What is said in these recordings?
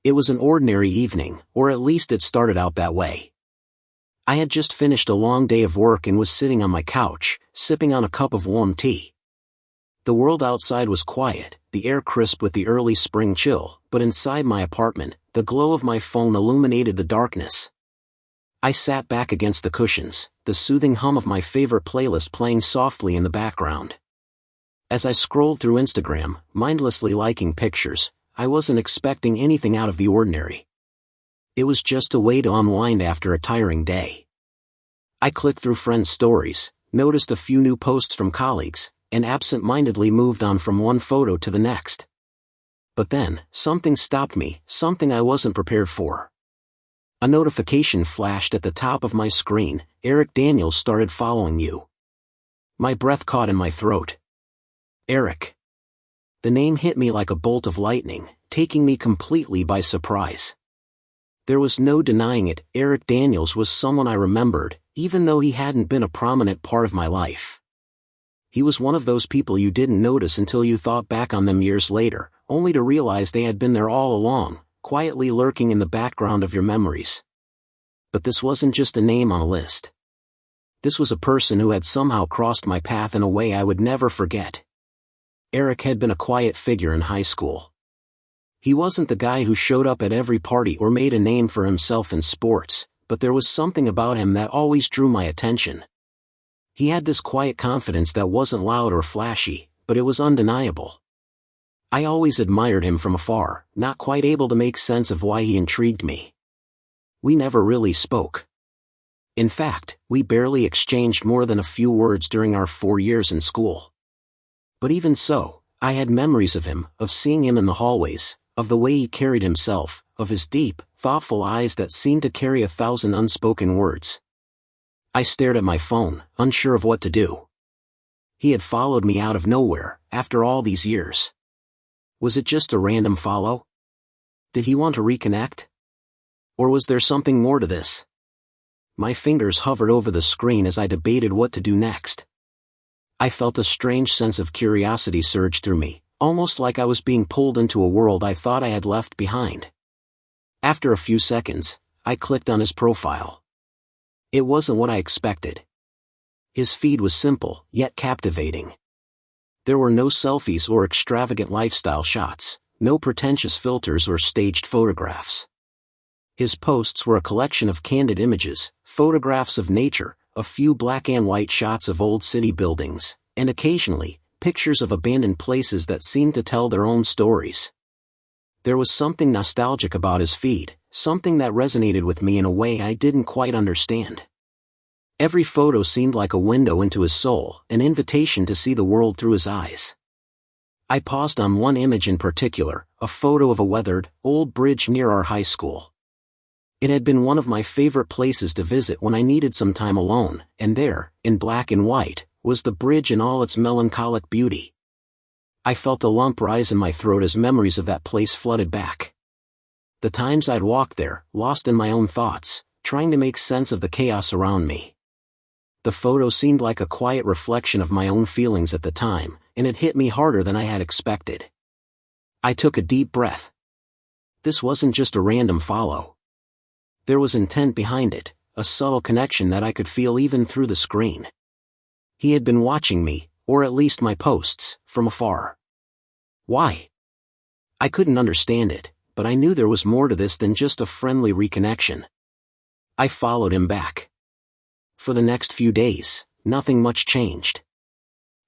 It was an ordinary evening, or at least it started out that way. I had just finished a long day of work and was sitting on my couch, sipping on a cup of warm tea. The world outside was quiet, the air crisp with the early spring chill, but inside my apartment, the glow of my phone illuminated the darkness. I sat back against the cushions, the soothing hum of my favorite playlist playing softly in the background. As I scrolled through Instagram, mindlessly liking pictures, I wasn't expecting anything out of the ordinary. It was just a way to unwind after a tiring day. I clicked through friends' stories, noticed a few new posts from colleagues, and absent-mindedly moved on from one photo to the next. But then, something stopped me, something I wasn't prepared for. A notification flashed at the top of my screen: Eric Daniels started following you. My breath caught in my throat. Eric. The name hit me like a bolt of lightning, taking me completely by surprise. There was no denying it, Eric Daniels was someone I remembered, even though he hadn't been a prominent part of my life. He was one of those people you didn't notice until you thought back on them years later, only to realize they had been there all along, quietly lurking in the background of your memories. But this wasn't just a name on a list. This was a person who had somehow crossed my path in a way I would never forget. Eric had been a quiet figure in high school. He wasn't the guy who showed up at every party or made a name for himself in sports, but there was something about him that always drew my attention. He had this quiet confidence that wasn't loud or flashy, but it was undeniable. I always admired him from afar, not quite able to make sense of why he intrigued me. We never really spoke. In fact, we barely exchanged more than a few words during our 4 years in school. But even so, I had memories of him, of seeing him in the hallways, of the way he carried himself, of his deep, thoughtful eyes that seemed to carry 1,000 unspoken words. I stared at my phone, unsure of what to do. He had followed me out of nowhere, after all these years. Was it just a random follow? Did he want to reconnect? Or was there something more to this? My fingers hovered over the screen as I debated what to do next. I felt a strange sense of curiosity surge through me, almost like I was being pulled into a world I thought I had left behind. After a few seconds, I clicked on his profile. It wasn't what I expected. His feed was simple, yet captivating. There were no selfies or extravagant lifestyle shots, no pretentious filters or staged photographs. His posts were a collection of candid images, photographs of nature, a few black and white shots of old city buildings, and occasionally, pictures of abandoned places that seemed to tell their own stories. There was something nostalgic about his feed, something that resonated with me in a way I didn't quite understand. Every photo seemed like a window into his soul, an invitation to see the world through his eyes. I paused on one image in particular, a photo of a weathered, old bridge near our high school. It had been one of my favorite places to visit when I needed some time alone, and there, in black and white, was the bridge in all its melancholic beauty. I felt a lump rise in my throat as memories of that place flooded back. The times I'd walked there, lost in my own thoughts, trying to make sense of the chaos around me. The photo seemed like a quiet reflection of my own feelings at the time, and it hit me harder than I had expected. I took a deep breath. This wasn't just a random follow. There was intent behind it, a subtle connection that I could feel even through the screen. He had been watching me, or at least my posts, from afar. Why? I couldn't understand it, but I knew there was more to this than just a friendly reconnection. I followed him back. For the next few days, nothing much changed.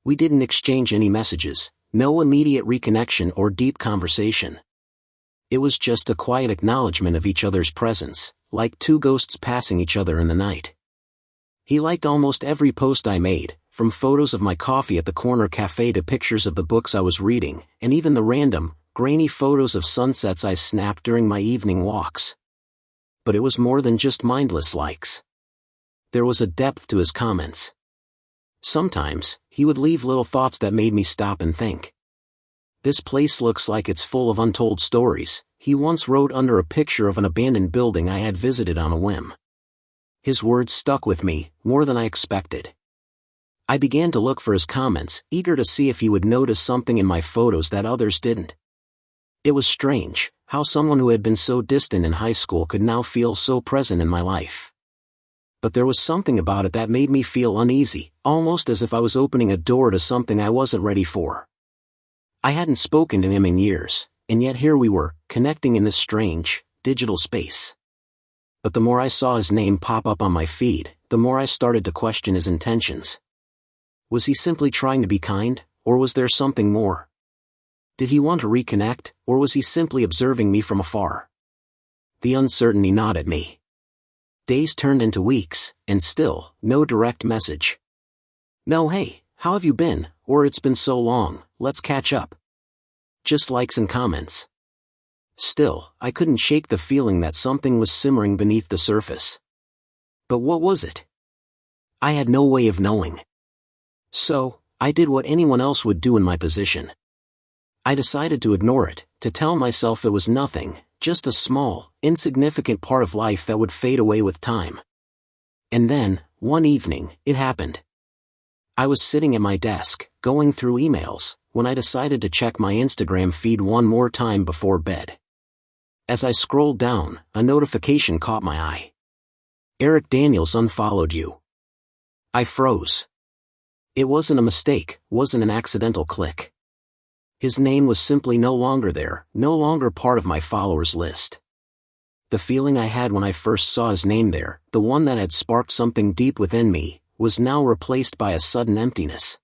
We didn't exchange any messages, no immediate reconnection or deep conversation. It was just a quiet acknowledgement of each other's presence, like two ghosts passing each other in the night. He liked almost every post I made, from photos of my coffee at the corner cafe to pictures of the books I was reading, and even the random, grainy photos of sunsets I snapped during my evening walks. But it was more than just mindless likes. There was a depth to his comments. Sometimes, he would leave little thoughts that made me stop and think. "This place looks like it's full of untold stories," he once wrote under a picture of an abandoned building I had visited on a whim. His words stuck with me, more than I expected. I began to look for his comments, eager to see if he would notice something in my photos that others didn't. It was strange, how someone who had been so distant in high school could now feel so present in my life. But there was something about it that made me feel uneasy, almost as if I was opening a door to something I wasn't ready for. I hadn't spoken to him in years, and yet here we were, connecting in this strange, digital space. But the more I saw his name pop up on my feed, the more I started to question his intentions. Was he simply trying to be kind, or was there something more? Did he want to reconnect, or was he simply observing me from afar? The uncertainty gnawed at me. Days turned into weeks, and still, no direct message. No "hey, how have you been?" or "it's been so long, let's catch up." Just likes and comments. Still, I couldn't shake the feeling that something was simmering beneath the surface. But what was it? I had no way of knowing. So, I did what anyone else would do in my position. I decided to ignore it, to tell myself it was nothing, just a small, insignificant part of life that would fade away with time. And then, one evening, it happened. I was sitting at my desk, going through emails, when I decided to check my Instagram feed one more time before bed. As I scrolled down, a notification caught my eye. Eric Daniels unfollowed you. I froze. It wasn't a mistake, wasn't an accidental click. His name was simply no longer there, no longer part of my followers list. The feeling I had when I first saw his name there, the one that had sparked something deep within me, was now replaced by a sudden emptiness.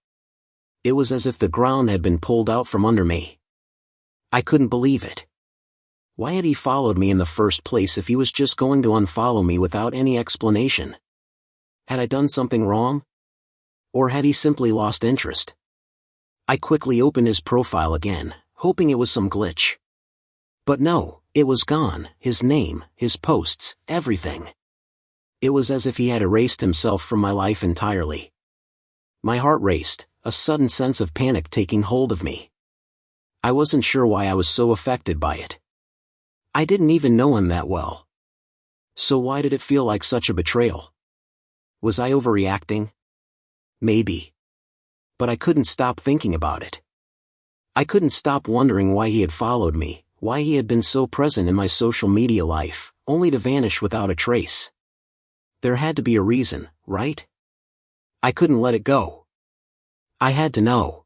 It was as if the ground had been pulled out from under me. I couldn't believe it. Why had he followed me in the first place if he was just going to unfollow me without any explanation? Had I done something wrong? Or had he simply lost interest? I quickly opened his profile again, hoping it was some glitch. But no, it was gone, his name, his posts, everything. It was as if he had erased himself from my life entirely. My heart raced, a sudden sense of panic taking hold of me. I wasn't sure why I was so affected by it. I didn't even know him that well. So why did it feel like such a betrayal? Was I overreacting? Maybe. But I couldn't stop thinking about it. I couldn't stop wondering why he had followed me, why he had been so present in my social media life, only to vanish without a trace. There had to be a reason, right? I couldn't let it go. I had to know.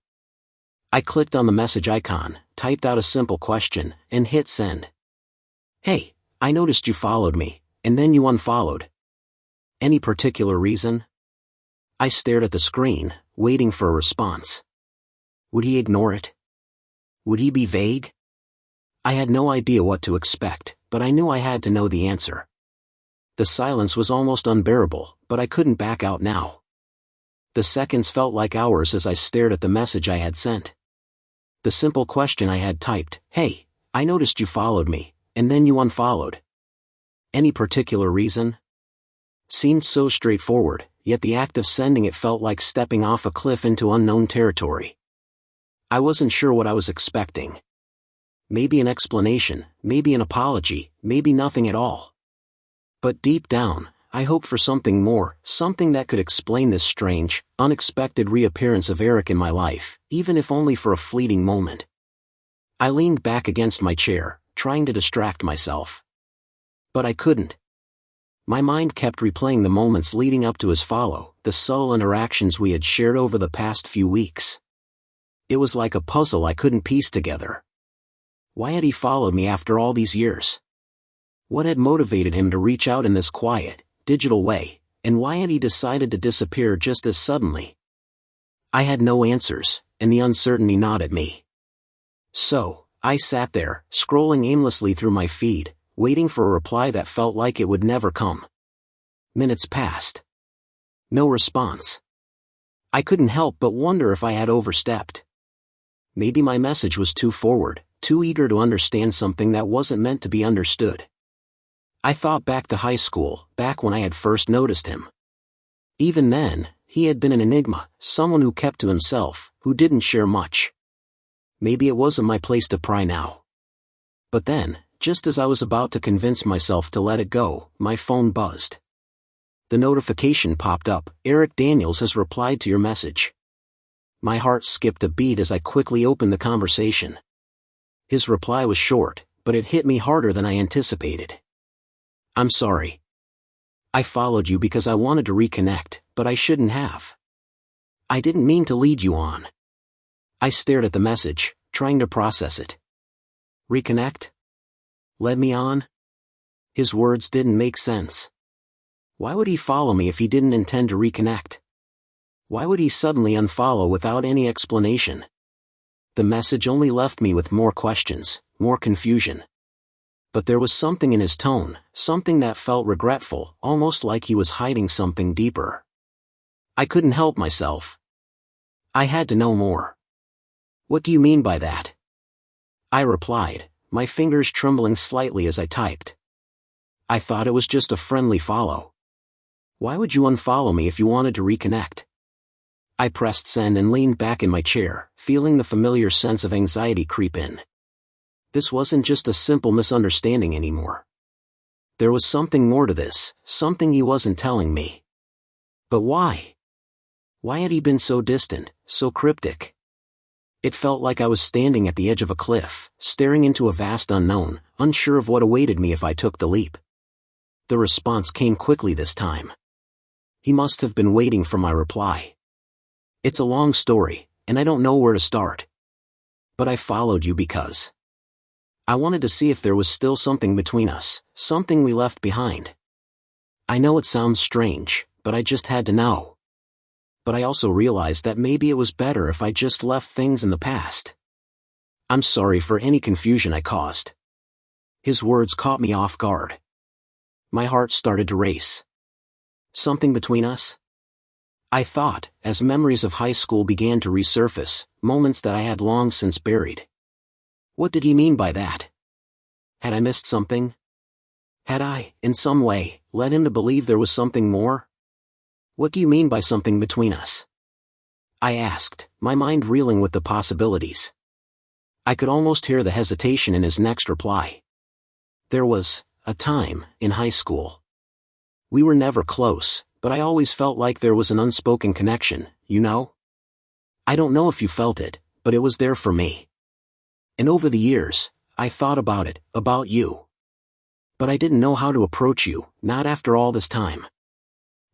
I clicked on the message icon, typed out a simple question, and hit send. Hey, I noticed you followed me, and then you unfollowed. Any particular reason? I stared at the screen, waiting for a response. Would he ignore it? Would he be vague? I had no idea what to expect, but I knew I had to know the answer. The silence was almost unbearable, but I couldn't back out now. The seconds felt like hours as I stared at the message I had sent. The simple question I had typed, "Hey, I noticed you followed me, and then you unfollowed. Any particular reason?" seemed so straightforward, yet the act of sending it felt like stepping off a cliff into unknown territory. I wasn't sure what I was expecting. Maybe an explanation, maybe an apology, maybe nothing at all. But deep down, I hoped for something more, something that could explain this strange, unexpected reappearance of Eric in my life, even if only for a fleeting moment. I leaned back against my chair, trying to distract myself. But I couldn't. My mind kept replaying the moments leading up to his follow, the subtle interactions we had shared over the past few weeks. It was like a puzzle I couldn't piece together. Why had he followed me after all these years? What had motivated him to reach out in this quiet, digital way, and why had he decided to disappear just as suddenly? I had no answers, and the uncertainty gnawed at me. So, I sat there, scrolling aimlessly through my feed, waiting for a reply that felt like it would never come. Minutes passed. No response. I couldn't help but wonder if I had overstepped. Maybe my message was too forward, too eager to understand something that wasn't meant to be understood. I thought back to high school, back when I had first noticed him. Even then, he had been an enigma, someone who kept to himself, who didn't share much. Maybe it wasn't my place to pry now. But then, just as I was about to convince myself to let it go, my phone buzzed. The notification popped up, "Eric Daniels has replied to your message." My heart skipped a beat as I quickly opened the conversation. His reply was short, but it hit me harder than I anticipated. I'm sorry. I followed you because I wanted to reconnect, but I shouldn't have. I didn't mean to lead you on. I stared at the message, trying to process it. Reconnect? Led me on? His words didn't make sense. Why would he follow me if he didn't intend to reconnect? Why would he suddenly unfollow without any explanation? The message only left me with more questions, more confusion. But there was something in his tone, something that felt regretful, almost like he was hiding something deeper. I couldn't help myself. I had to know more. What do you mean by that? I replied, my fingers trembling slightly as I typed. I thought it was just a friendly follow. Why would you unfollow me if you wanted to reconnect? I pressed send and leaned back in my chair, feeling the familiar sense of anxiety creep in. This wasn't just a simple misunderstanding anymore. There was something more to this, something he wasn't telling me. But why? Why had he been so distant, so cryptic? It felt like I was standing at the edge of a cliff, staring into a vast unknown, unsure of what awaited me if I took the leap. The response came quickly this time. He must have been waiting for my reply. It's a long story, and I don't know where to start. But I followed you because I wanted to see if there was still something between us, something we left behind. I know it sounds strange, but I just had to know. But I also realized that maybe it was better if I just left things in the past. I'm sorry for any confusion I caused. His words caught me off guard. My heart started to race. Something between us? I thought, as memories of high school began to resurface, moments that I had long since buried. What did he mean by that? Had I missed something? Had I, in some way, led him to believe there was something more? What do you mean by something between us? I asked, my mind reeling with the possibilities. I could almost hear the hesitation in his next reply. There was a time in high school. We were never close, but I always felt like there was an unspoken connection, you know? I don't know if you felt it, but it was there for me. And over the years, I thought about it, about you. But I didn't know how to approach you, not after all this time.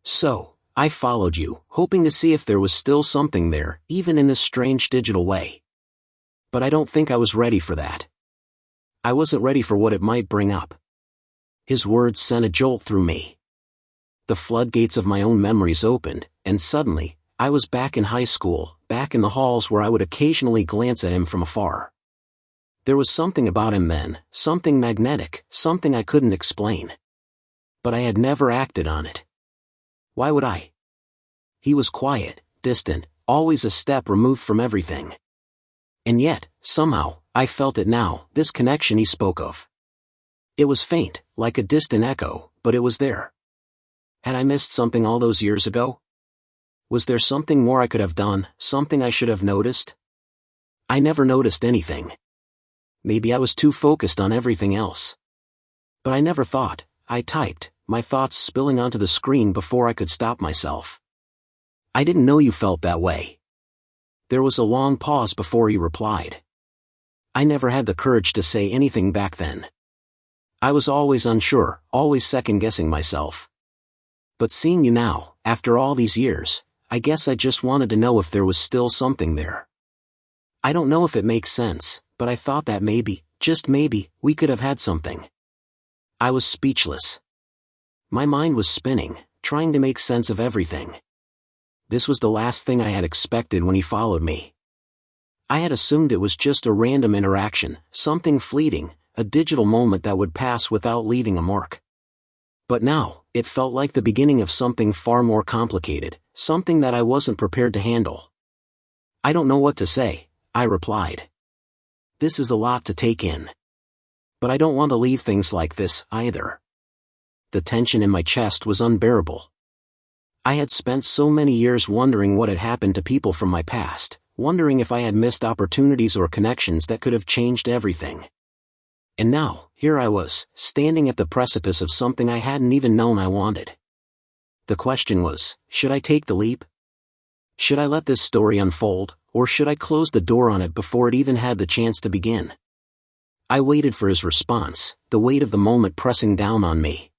So, I followed you, hoping to see if there was still something there, even in this strange digital way. But I don't think I was ready for that. I wasn't ready for what it might bring up. His words sent a jolt through me. The floodgates of my own memories opened, and suddenly, I was back in high school, back in the halls where I would occasionally glance at him from afar. There was something about him then, something magnetic, something I couldn't explain. But I had never acted on it. Why would I? He was quiet, distant, always a step removed from everything. And yet, somehow, I felt it now, this connection he spoke of. It was faint, like a distant echo, but it was there. Had I missed something all those years ago? Was there something more I could have done, something I should have noticed? I never noticed anything. Maybe I was too focused on everything else. But I never thought. I typed, my thoughts spilling onto the screen before I could stop myself. I didn't know you felt that way. There was a long pause before he replied. I never had the courage to say anything back then. I was always unsure, always second-guessing myself. But seeing you now, after all these years, I guess I just wanted to know if there was still something there. I don't know if it makes sense, but I thought that maybe, just maybe, we could have had something. I was speechless. My mind was spinning, trying to make sense of everything. This was the last thing I had expected when he followed me. I had assumed it was just a random interaction, something fleeting, a digital moment that would pass without leaving a mark. But now, it felt like the beginning of something far more complicated, something that I wasn't prepared to handle. I don't know what to say, I replied. This is a lot to take in. But I don't want to leave things like this, either. The tension in my chest was unbearable. I had spent so many years wondering what had happened to people from my past, wondering if I had missed opportunities or connections that could have changed everything. And now, here I was, standing at the precipice of something I hadn't even known I wanted. The question was, should I take the leap? Should I let this story unfold, or should I close the door on it before it even had the chance to begin? I waited for his response, the weight of the moment pressing down on me.